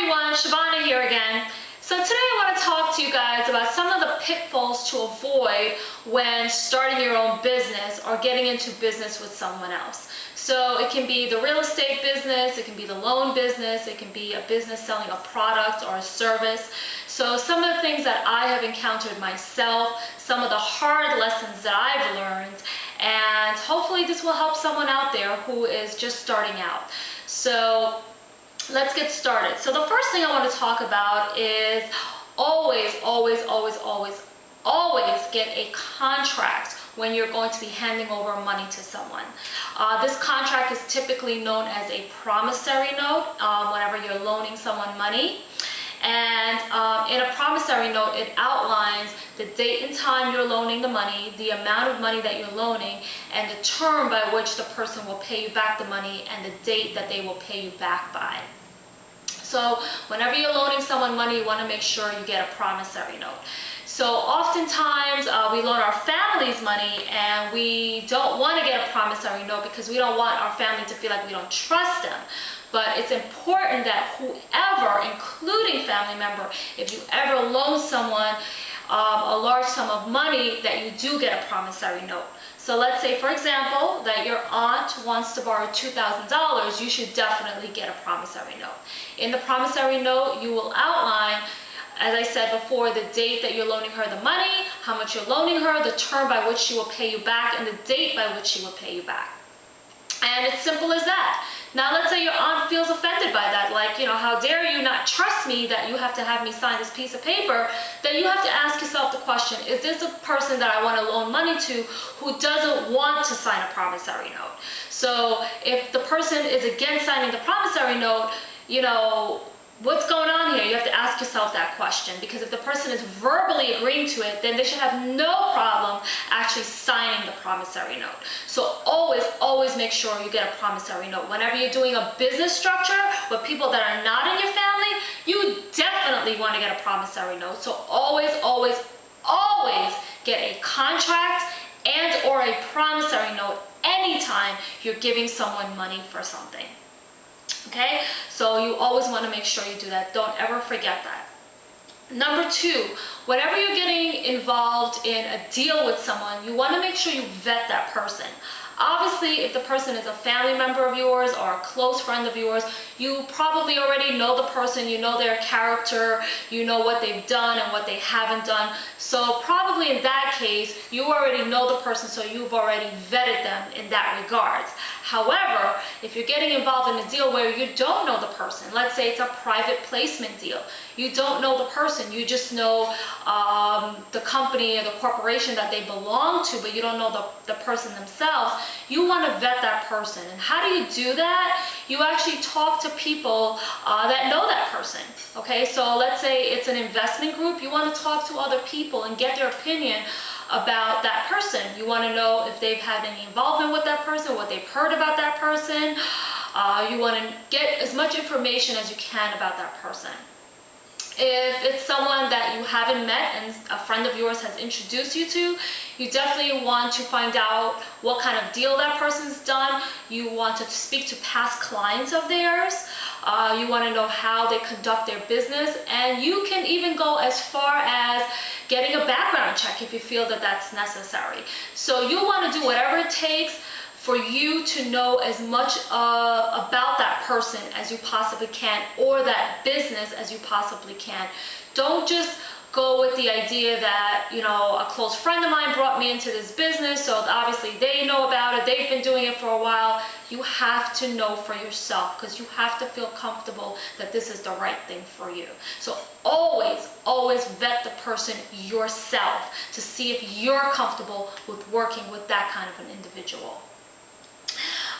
everyone, Shabana here again. So today I want to talk to you guys about some of the pitfalls to avoid when starting your own business or getting into business with someone else. So it can be the real estate business, it can be the loan business, it can be a business selling a product or a service. So some of the things that I have encountered myself, some of the hard lessons that I've learned, and hopefully this will help someone out there who is just starting out. So let's get started. So the first thing I want to talk about is always get a contract when you're going to be handing over money to someone. This contract is typically known as a promissory note whenever you're loaning someone money. And in a promissory note, it outlines the date and time you're loaning the money, the amount of money that you're loaning, and the term by which the person will pay you back the money and the date that they will pay you back by. So whenever you're loaning someone money, you want to make sure you get a promissory note. So oftentimes we loan our families money and we don't want to get a promissory note because we don't want our family to feel like we don't trust them. But it's important that whoever, including family member, if you ever loan someone a large sum of money, that you do get a promissory note. So let's say, for example, that your aunt wants to borrow $2,000, you should definitely get a promissory note. In the promissory note, you will outline, as I said before, the date that you're loaning her the money, how much you're loaning her, the term by which she will pay you back, and the date by which she will pay you back. And it's simple as that. Now let's say your aunt feels offended by that, like, how dare you not trust me that you have to have me sign this piece of paper. Then you have to ask yourself the question, is this a person that I want to loan money to who doesn't want to sign a promissory note? So if the person is against signing the promissory note, what's going on here? You have to ask yourself that question, because if the person is verbally agreeing to it, then they should have no problem actually signing the promissory note. So always make sure you get a promissory note. Whenever you're doing a business structure with people that are not in your family, you definitely want to get a promissory note. So always get a contract and or a promissory note anytime you're giving someone money for something. Okay, so you always want to make sure you do that. Don't ever forget that. Number two, whenever you're getting involved in a deal with someone, you want to make sure you vet that person. Obviously, if the person is a family member of yours or a close friend of yours, you probably already know the person, you know their character, you know what they've done and what they haven't done. So probably in that case, you already know the person, so you've already vetted them in that regards. However, if you're getting involved in a deal where you don't know the person, let's say it's a private placement deal, you don't know the person, you just know the company or the corporation that they belong to, but you don't know the person themselves, you want to vet that person. And how do you do that? You actually talk to people that know that person. Okay, so let's say it's an investment group, you want to talk to other people and get their opinion about that person. You want to know if they've had any involvement with that person, what they've heard about that person. You want to get as much information as you can about that person. If it's someone that you haven't met and a friend of yours has introduced you to, you definitely want to find out what kind of deal that person's done. You want to speak to past clients of theirs. You want to know how they conduct their business, and you can even go as far as getting a background check if you feel that that's necessary. So you want to do whatever it takes for you to know as much about that person as you possibly can, or that business as you possibly can. Don't just go with the idea that, a close friend of mine brought me into this business, so obviously they know about it, they've been doing it for a while. You have to know for yourself, because you have to feel comfortable that this is the right thing for you. So always vet the person yourself to see if you're comfortable with working with that kind of an individual.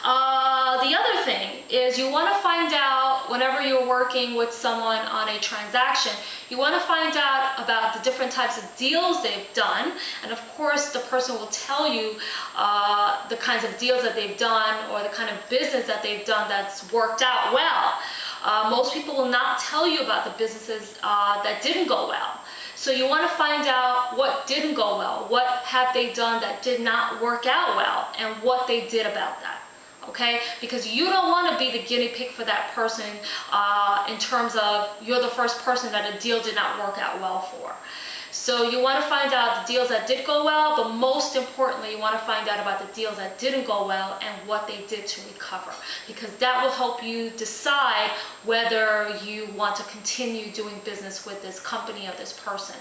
The other thing is you want to find out, whenever you're working with someone on a transaction, you want to find out about the different types of deals they've done. And of course, the person will tell you the kinds of deals that they've done or the kind of business that they've done that's worked out well. Most people will not tell you about the businesses that didn't go well. So you want to find out what didn't go well, what have they done that did not work out well, and what they did about that. okay? Because you don't want to be the guinea pig for that person in terms of you're the first person that a deal did not work out well for. So you want to find out the deals that did go well, but most importantly, you want to find out about the deals that didn't go well and what they did to recover, because that will help you decide whether you want to continue doing business with this company or this person.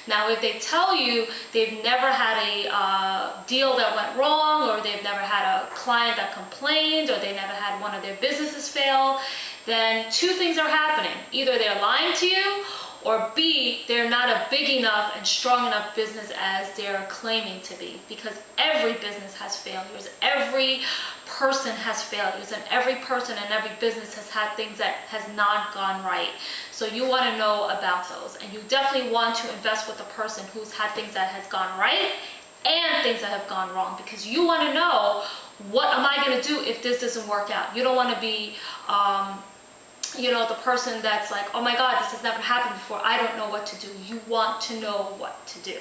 Now, if they tell you they've never had a deal that went wrong, or they've never had a client that complained, or they never had one of their businesses fail, then two things are happening. Either they're lying to you, or B, they're not a big enough and strong enough business as they're claiming to be, because every business has failures, every person has failures, and every person and every business has had things that has not gone right. So you want to know about those, and you definitely want to invest with a person who's had things that has gone right and things that have gone wrong, because you want to know, what am I going to do if this doesn't work out? You don't want to be the person that's like, oh my God, this has never happened before, I don't know what to do. You want to know what to do.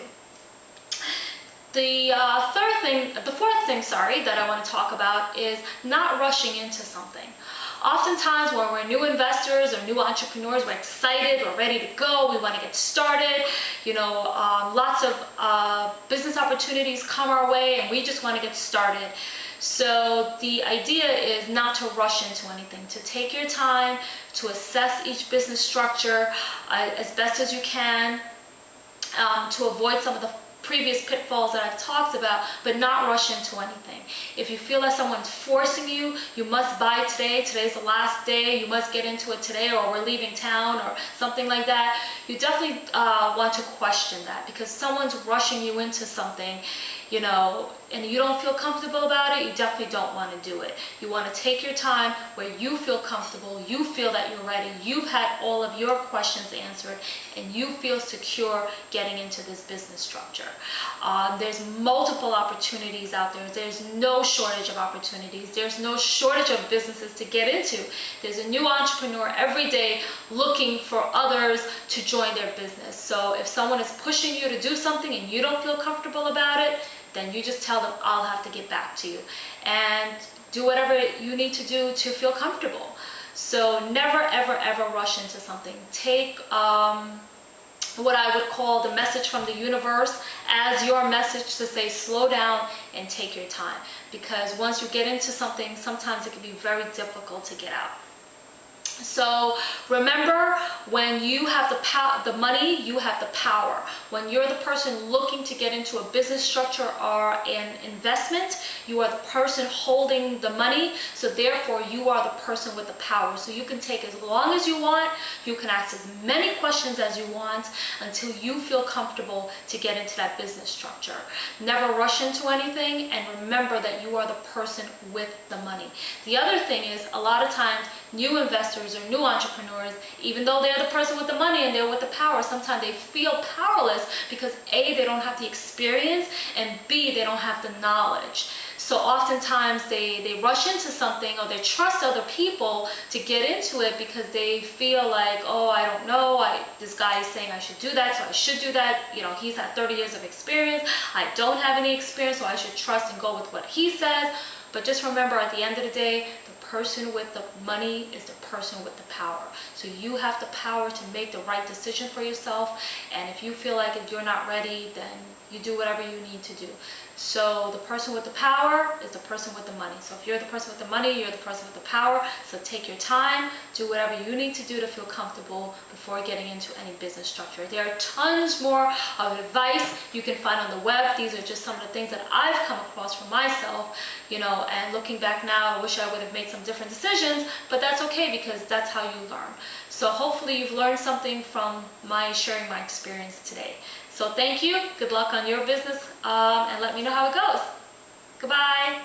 The fourth thing, that I want to talk about is not rushing into something. Oftentimes when we're new investors or new entrepreneurs, we're excited, we're ready to go, we want to get started, lots of business opportunities come our way and we just want to get started. So the idea is not to rush into anything, to take your time, to assess each business structure as best as you can, to avoid some of the previous pitfalls that I've talked about, but not rush into anything. If you feel that someone's forcing you, you must buy today, today's the last day, you must get into it today, or we're leaving town, or something like that, you definitely want to question that, because someone's rushing you into something, and you don't feel comfortable about it, you definitely don't want to do it. You want to take your time where you feel comfortable, you feel that you're ready, you've had all of your questions answered, and you feel secure getting into this business structure. There's multiple opportunities out there. There's no shortage of opportunities. There's no shortage of businesses to get into. There's a new entrepreneur every day looking for others to join their business. So if someone is pushing you to do something and you don't feel comfortable about it, then you just tell them, I'll have to get back to you, and do whatever you need to do to feel comfortable. So never, ever, ever rush into something. Take what I would call the message from the universe as your message to say, slow down and take your time. Because once you get into something, sometimes it can be very difficult to get out. So remember, when you have the money, you have the power. When you're the person looking to get into a business structure or an investment, you are the person holding the money. So therefore, you are the person with the power. So you can take as long as you want. You can ask as many questions as you want until you feel comfortable to get into that business structure. Never rush into anything, and remember that you are the person with the money. The other thing is, a lot of times, new investors or new entrepreneurs, even though they're the person with the money and they're with the power, sometimes they feel powerless because A, they don't have the experience, and B, they don't have the knowledge. So oftentimes they rush into something, or they trust other people to get into it because they feel like, oh, I don't know, this guy is saying I should do that, so I should do that. He's had 30 years of experience. I don't have any experience, so I should trust and go with what he says. But just remember, at the end of the day, the person with the money is the person with the power. So you have the power to make the right decision for yourself. And if you feel like if you're not ready, then you do whatever you need to do. So the person with the power is the person with the money. So if you're the person with the money, you're the person with the power. So take your time, do whatever you need to do to feel comfortable before getting into any business structure. There are tons more of advice you can find on the web. These are just some of the things that I've come across for myself, and looking back now, I wish I would have made some different decisions, but that's okay, because that's how you learn. So hopefully you've learned something from my sharing my experience today. So thank you, good luck on your business, and let me know how it goes. Goodbye.